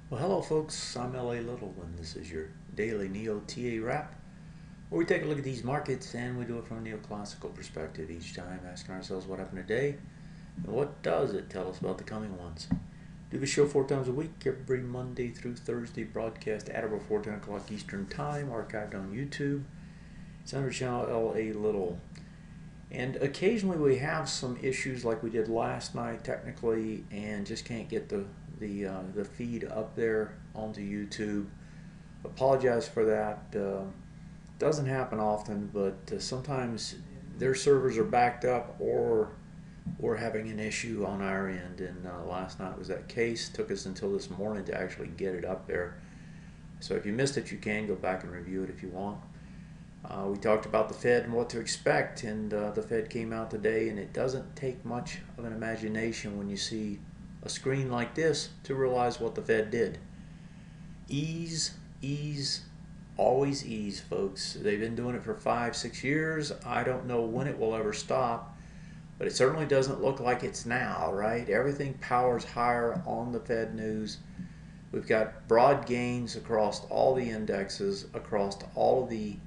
Well, hello, folks. I'm L.A. Little, and this is your daily NeoTA wrap, where we take a look at these markets and we do it from a neoclassical perspective each time, asking ourselves what happened today and what does it tell us about the coming ones. Do the show 4 times a week, every Monday through Thursday, broadcast at or before 10 o'clock Eastern Time, archived on YouTube. It's under channel L.A. Little. And occasionally we have some issues like we did last night technically and just can't get the feed up there onto YouTube. Apologize for that. Doesn't happen often, but sometimes their servers are backed up or we're having an issue on our end. And last night was that case. Took us until this morning to actually get it up there. So if you missed it, you can go back and review it if you want. We talked about the Fed and what to expect, and the Fed came out today, and it doesn't take much of an imagination when you see a screen like this to realize what the Fed did. Ease, ease, always ease, folks. They've been doing it for 5, 6 years. I don't know when it will ever stop, but it certainly doesn't look like it's now, right? Everything powers higher on the Fed news. We've got broad gains across all the indexes, across all of the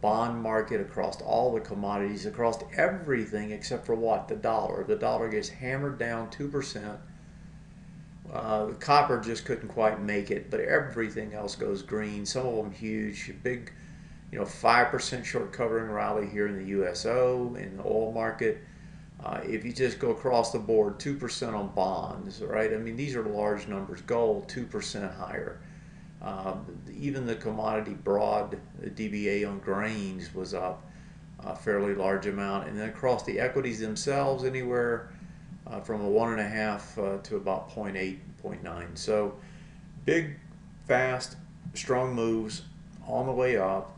bond market, across all the commodities, across everything except for what? The dollar. The dollar gets hammered down 2%. The copper just couldn't quite make it, but everything else goes green. Some of them huge, big, 5% short covering rally here in the USO, in the oil market. If you just go across the board, 2% on bonds, right? I mean, these are large numbers. Gold, 2% higher. Even the commodity broad DBA on grains was up a fairly large amount. And then across the equities themselves, anywhere from a 1.5 to about 0.8, 0.9. So big, fast, strong moves on the way up.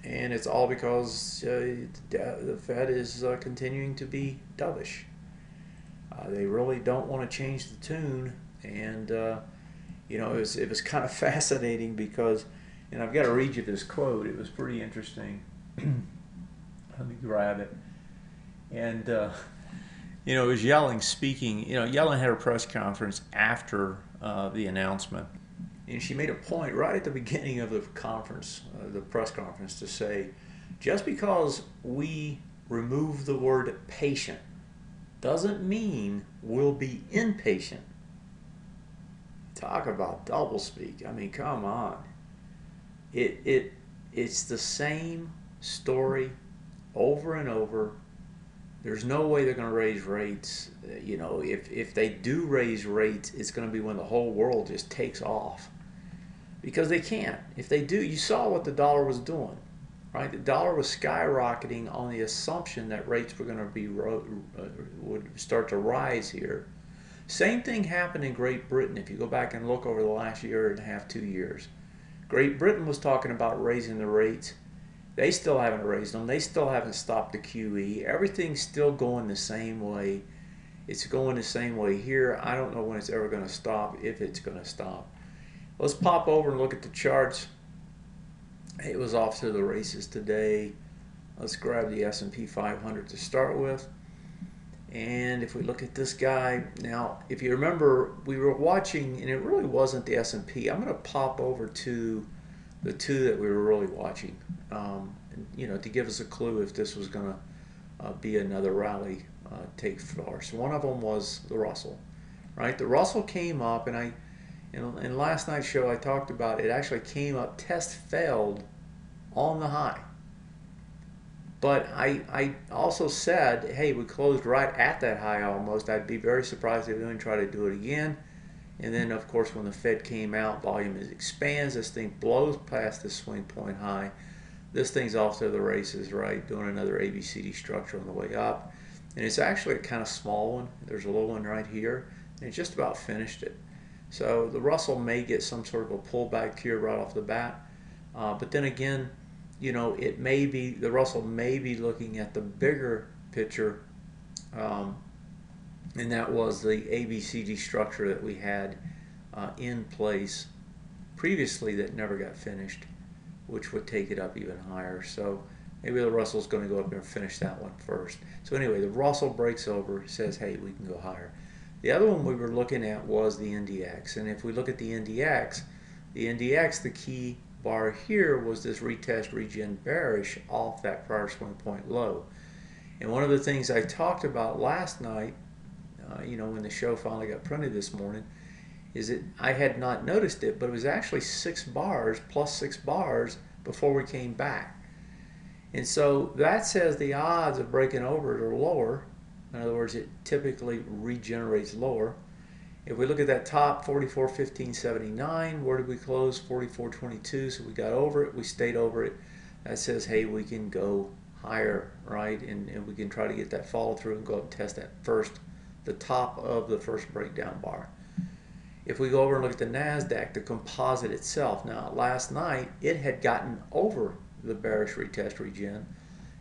And it's all because the Fed is continuing to be dovish. They really don't want to change the tune. And it was kind of fascinating because, and I've got to read you this quote. It was pretty interesting. Let me grab it. And, it was Yellen speaking. Yellen had a press conference after the announcement. And she made a point right at the beginning of the conference, the press conference, to say, just because we remove the word patient doesn't mean we'll be impatient. Talk about doublespeak. I mean, come on. It's the same story over and over. There's no way they're going to raise rates. If they do raise rates, it's going to be when the whole world just takes off. Because they can't. If they do, you saw what the dollar was doing, right? The dollar was skyrocketing on the assumption that rates were going to would start to rise here. Same thing happened in Great Britain if you go back and look over the last year and a half, 2 years. Great Britain was talking about raising the rates. They still haven't raised them. They still haven't stopped the QE. Everything's still going the same way. It's going the same way here. I don't know when it's ever going to stop, if it's going to stop. Let's pop over and look at the charts. It was off to the races today. Let's grab the S&P 500 to start with. And if we look at this guy, now, if you remember, we were watching, and it really wasn't the S&P. I'm going to pop over to the two that we were really watching, to give us a clue if this was going to be another rally take force. One of them was the Russell, right? The Russell came up, and in last night's show, I talked about it actually came up, test failed on the high. But I also said, hey, we closed right at that high almost. I'd be very surprised if they didn't try to do it again. And then, of course, when the Fed came out, volume expands. This thing blows past the swing point high. This thing's off to the races, right? Doing another ABCD structure on the way up. And it's actually a kind of small one. There's a little one right here. And it just about finished it. So the Russell may get some sort of a pullback here right off the bat. But then again, it may be, the Russell may be looking at the bigger picture, and that was the ABCD structure that we had in place previously that never got finished, which would take it up even higher. So maybe the Russell's going to go up there and finish that one first. So anyway, the Russell breaks over, says, hey, we can go higher. The other one we were looking at was the NDX. And if we look at the NDX, the key bar here was this retest regen bearish off that prior swing point low. And one of the things I talked about last night, when the show finally got printed this morning, is that I had not noticed it, but it was actually 6 bars, plus 6 bars, before we came back. And so that says the odds of breaking over it are lower. In other words, it typically regenerates lower. If we look at that top, 44.1579, where did we close? 44.22, so we got over it, we stayed over it. That says, hey, we can go higher, right? And we can try to get that follow through and go up and test that the top of the first breakdown bar. If we go over and look at the NASDAQ, the composite itself, now last night it had gotten over the bearish retest regen,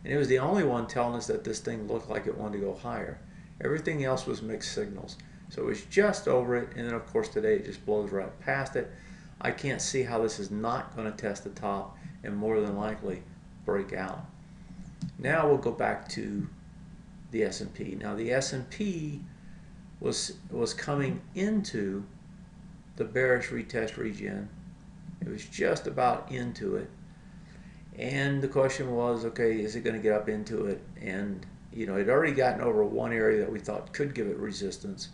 and it was the only one telling us that this thing looked like it wanted to go higher. Everything else was mixed signals. So it was just over it, and then of course today it just blows right past it. I can't see how this is not going to test the top and more than likely break out. Now we'll go back to the S&P. Now the S&P was coming into the bearish retest regen. It was just about into it, and the question was, okay, is it going to get up into it? And it had already gotten over one area that we thought could give it resistance.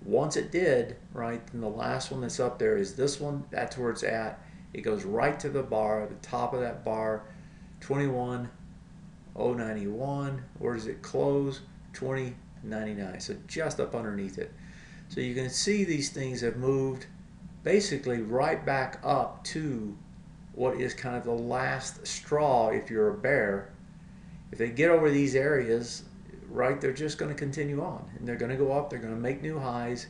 Once it did, right, then the last one that's up there is this one. That's where it's at. It goes right to the bar, the top of that bar, 21,091. Where does it close? 20.99. So just up underneath it. So you can see these things have moved basically right back up to what is kind of the last straw if you're a bear. If they get over these areas, right, they're just going to continue on, and they're going to go up, they're going to make new highs,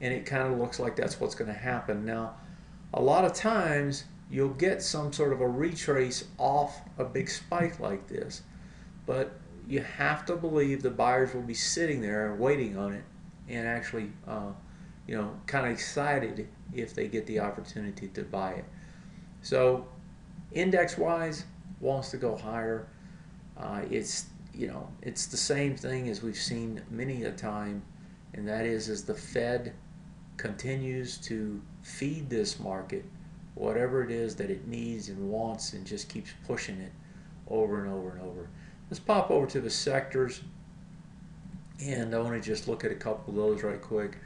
and it kind of looks like that's what's going to happen. Now, a lot of times you'll get some sort of a retrace off a big spike like this, but you have to believe the buyers will be sitting there and waiting on it, and actually kind of excited if they get the opportunity to buy it. So index wise, wants to go higher. It's the same thing as we've seen many a time, and that is the Fed continues to feed this market whatever it is that it needs and wants, and just keeps pushing it over and over and over. Let's pop over to the sectors, and I want to just look at a couple of those right quick.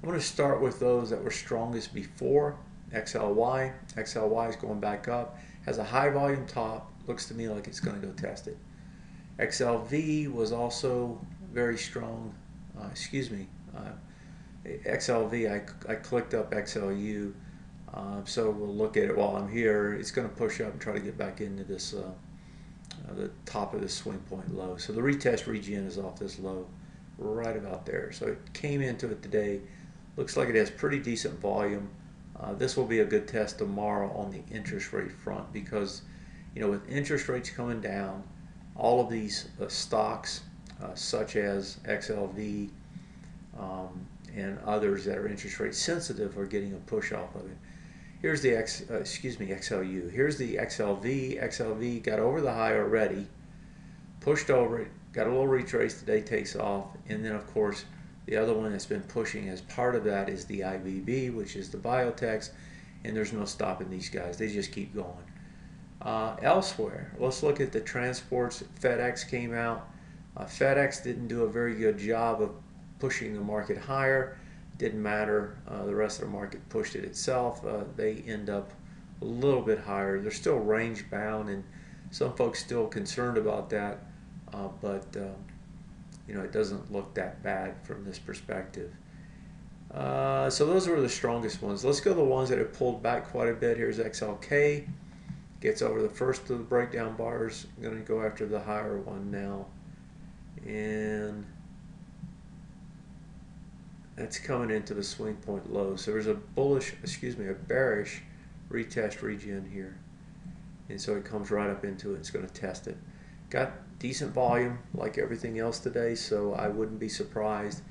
I'm going to start with those that were strongest before. XLY. XLY is going back up, has a high volume top, looks to me like it's going to go test it. XLV was also very strong. XLV, I clicked up XLU, so we'll look at it while I'm here. It's going to push up and try to get back into this the top of this swing point low. So the retest regen is off this low right about there. So it came into it today. Looks like it has pretty decent volume. This will be a good test tomorrow on the interest rate front, because with interest rates coming down, all of these stocks such as XLV and others that are interest rate sensitive are getting a push off of it. Here's the XLU. Here's the XLV. XLV got over the high already, pushed over it, got a little retrace today, takes off, and then of course the other one that's been pushing as part of that is the IBB, which is the biotechs, and there's no stopping these guys. They just keep going. Elsewhere, let's look at the transports. FedEx came out. FedEx didn't do a very good job of pushing the market higher. Didn't matter. The rest of the market pushed it itself. They end up a little bit higher. They're still range bound, and some folks still concerned about that, but it doesn't look that bad from this perspective. So those were the strongest ones. Let's go to the ones that have pulled back quite a bit. Here's XLK. Gets over the first of the breakdown bars. I'm going to go after the higher one now. And that's coming into the swing point low. So there's a bearish retest regen here. And so it comes right up into it. It's going to test it. Got decent volume like everything else today, so I wouldn't be surprised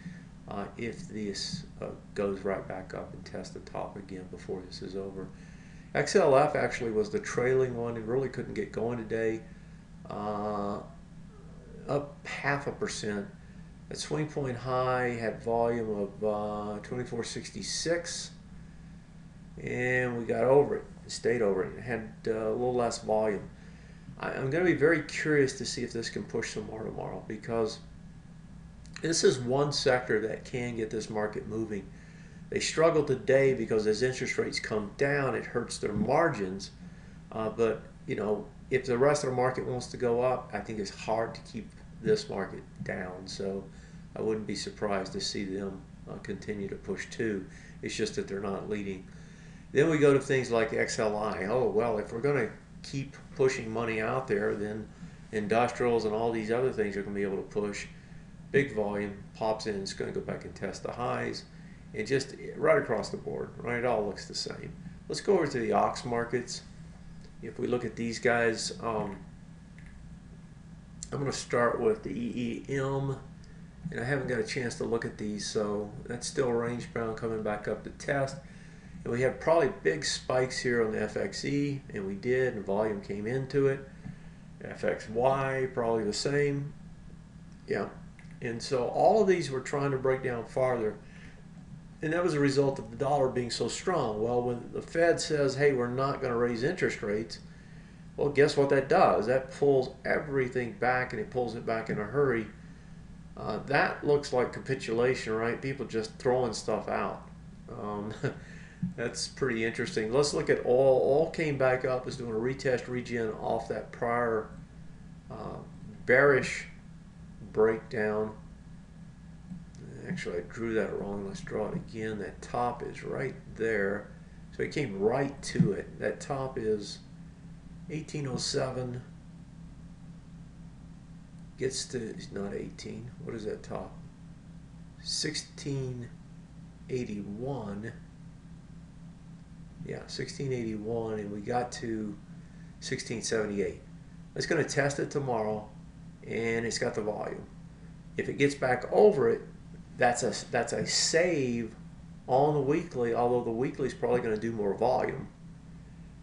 if this goes right back up and tests the top again before this is over. XLF actually was the trailing one. It really couldn't get going today. Up 0.5%. That swing point high had volume of 2466, and we got over it, stayed over it. It had a little less volume. I'm going to be very curious to see if this can push some more tomorrow, because this is one sector that can get this market moving. They struggle today because as interest rates come down, it hurts their margins. But you know, if the rest of the market wants to go up, I think it's hard to keep this market down. So I wouldn't be surprised to see them continue to push too. It's just that they're not leading. Then we go to things like XLI. Oh, well, if we're going to keep pushing money out there, then industrials and all these other things are going to be able to push. Big volume pops in, it's going to go back and test the highs. And just right across the board, right? It all looks the same. Let's go over to the OX markets. If we look at these guys, I'm going to start with the EEM, and I haven't got a chance to look at these, so that's still range bound, coming back up to test. And we have probably big spikes here on the FXE, and we did, and volume came into it. FXY, probably the same. Yeah. And so all of these were trying to break down farther. And that was a result of the dollar being so strong. Well, when the Fed says, hey, we're not going to raise interest rates, well, guess what that does? That pulls everything back, and it pulls it back in a hurry. That looks like capitulation, right? People just throwing stuff out. That's pretty interesting. Let's look at oil. Oil came back up, is doing a retest regen off that prior bearish breakdown. Actually, I drew that wrong. Let's draw it again. That top is right there. So it came right to it. That top is 1807. Gets to, it's not 18. What is that top? 1681. Yeah, 1681. And we got to 1678. It's going to test it tomorrow, and it's got the volume. If it gets back over it, that's a save on the weekly, although the weekly is probably going to do more volume,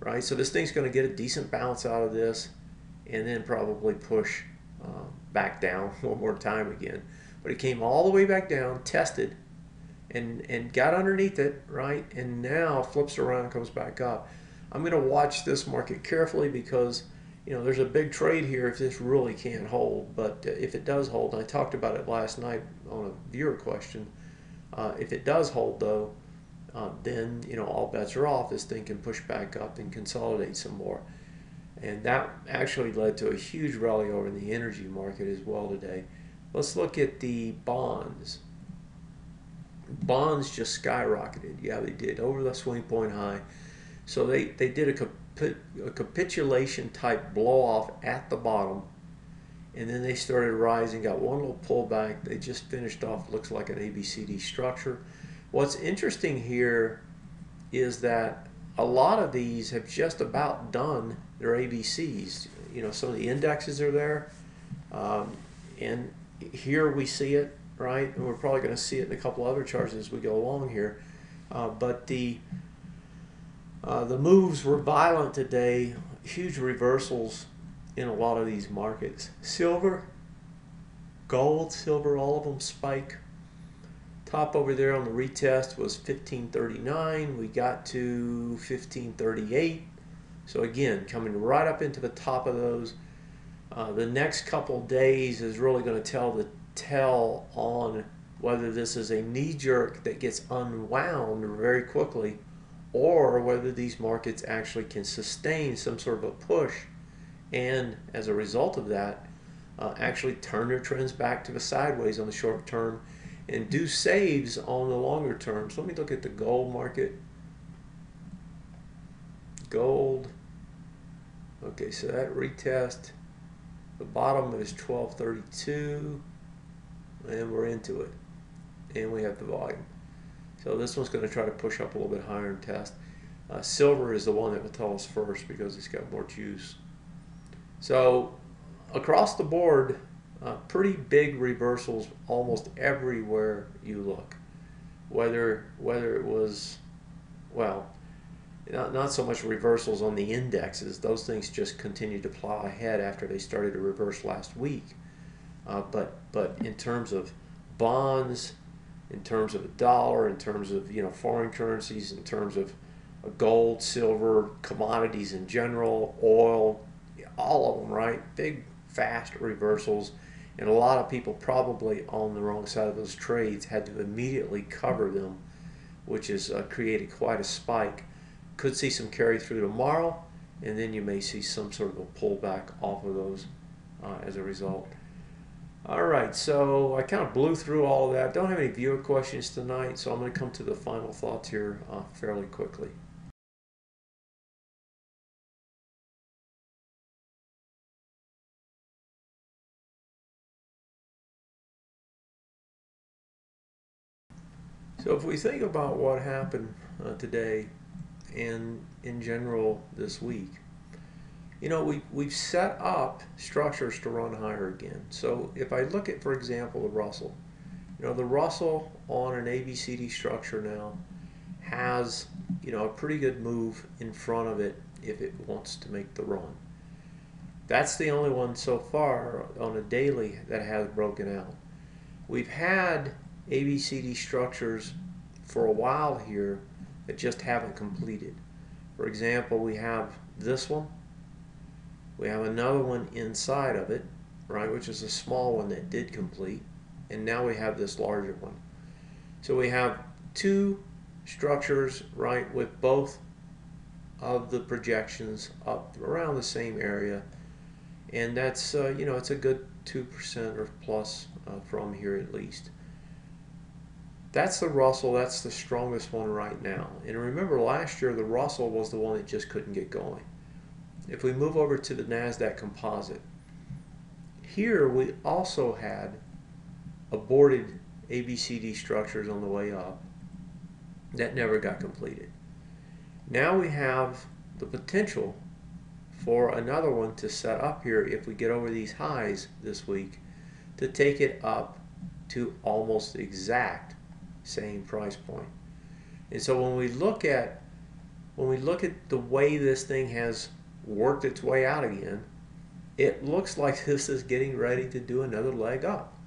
right? So this thing's going to get a decent bounce out of this, and then probably push back down one more time again. But it came all the way back down, tested, and got underneath it, right? And now flips around and comes back up. I'm going to watch this market carefully, because you know, there's a big trade here if this really can't hold. But if it does hold, and I talked about it last night on a viewer question, if it does hold though, then you know, all bets are off. This thing can push back up and consolidate some more. And that actually led to a huge rally over in the energy market as well today. Let's look at the bonds. Bonds just skyrocketed. Yeah, they did, over the swing point high. So they did a capitulation type blow off at the bottom, and then they started rising, got one little pullback. They just finished off, looks like an ABCD structure. What's interesting here is that a lot of these have just about done their ABCs. You know, some of the indexes are there, and here we see it, right? And we're probably going to see it in a couple other charts as we go along here. But the moves were violent today, huge reversals in a lot of these markets. Silver, gold, silver, all of them spike. Top over there on the retest was 1539. We got to 1538. So again, coming right up into the top of those. The next couple days is really going to tell on whether this is a knee-jerk that gets unwound very quickly, or whether these markets actually can sustain some sort of a push, and as a result of that, actually turn their trends back to the sideways on the short term and do saves on the longer term. So let me look at the gold market. Gold. Okay, so that retest. The bottom is 1232, and we're into it, and we have the volume. So this one's going to try to push up a little bit higher and test. Silver is the one that will tell us first because it's got more juice. So across the board, pretty big reversals almost everywhere you look. Whether it was, well, not so much reversals on the indexes. Those things just continued to plow ahead after they started to reverse last week. But in terms of bonds, in terms of a dollar, in terms of foreign currencies, in terms of gold, silver, commodities in general, oil, all of them, right? Big, fast reversals. And a lot of people probably on the wrong side of those trades had to immediately cover them, which has created quite a spike. Could see some carry through tomorrow, and then you may see some sort of a pullback off of those as a result. All right, so I kind of blew through all of that. Don't have any viewer questions tonight, so I'm going to come to the final thoughts here fairly quickly. So if we think about what happened today and in general this week, we've set up structures to run higher again. So if I look at, for example, the Russell, the Russell on an ABCD structure now has, a pretty good move in front of it if it wants to make the run. That's the only one so far on a daily that has broken out. We've had ABCD structures for a while here that just haven't completed. For example, we have this one. We have another one inside of it, right, which is a small one that did complete. And now we have this larger one. So we have two structures, right, with both of the projections up around the same area. And that's, it's a good 2% or plus from here at least. That's the Russell. That's the strongest one right now. And remember, last year the Russell was the one that just couldn't get going. If we move over to the NASDAQ composite, here we also had aborted ABCD structures on the way up that never got completed. Now we have the potential for another one to set up here if we get over these highs this week to take it up to almost the exact same price point. And so when we look at the way this thing has worked its way out again, it looks like this is getting ready to do another leg up.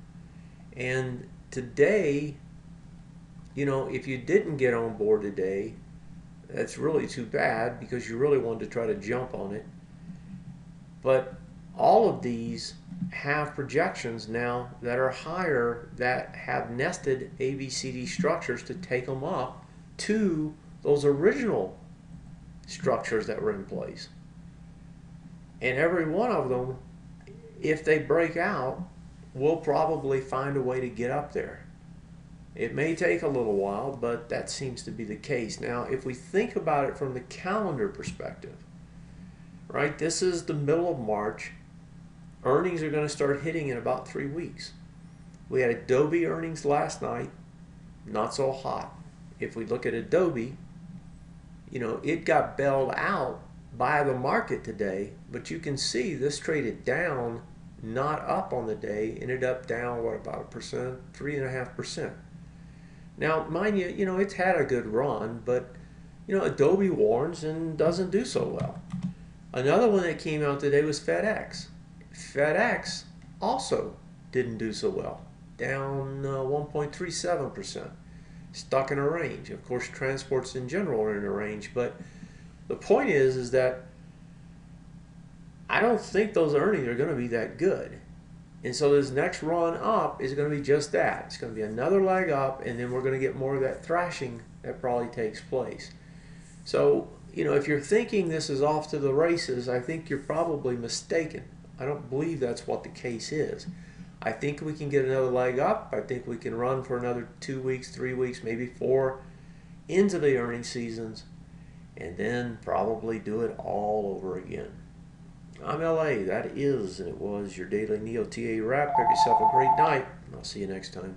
And today, if you didn't get on board today, that's really too bad because you really wanted to try to jump on it. But all of these have projections now that are higher, that have nested ABCD structures to take them up to those original structures that were in place. And every one of them, if they break out, will probably find a way to get up there. It may take a little while, but that seems to be the case. Now, if we think about it from the calendar perspective, right, this is the middle of March. Earnings are going to start hitting in about 3 weeks. We had Adobe earnings last night, not so hot. If we look at Adobe, it got bailed out by the market today, but you can see this traded down, not up on the day, ended up down, what, about 1%, 3.5%. Now, mind you, it's had a good run, but, Adobe warns and doesn't do so well. Another one that came out today was FedEx. FedEx also didn't do so well, down 1.37%, stuck in a range. Of course, transports in general are in a range, but the point is that I don't think those earnings are going to be that good. And so this next run up is going to be just that. It's going to be another leg up, and then we're going to get more of that thrashing that probably takes place. So, if you're thinking this is off to the races, I think you're probably mistaken. I don't believe that's what the case is. I think we can get another leg up. I think we can run for another 2 weeks, 3 weeks, maybe 4 into the earnings seasons, and then probably do it all over again. I'm LA. That is, and it was, your daily NeoTA wrap. Have yourself a great night, and I'll see you next time.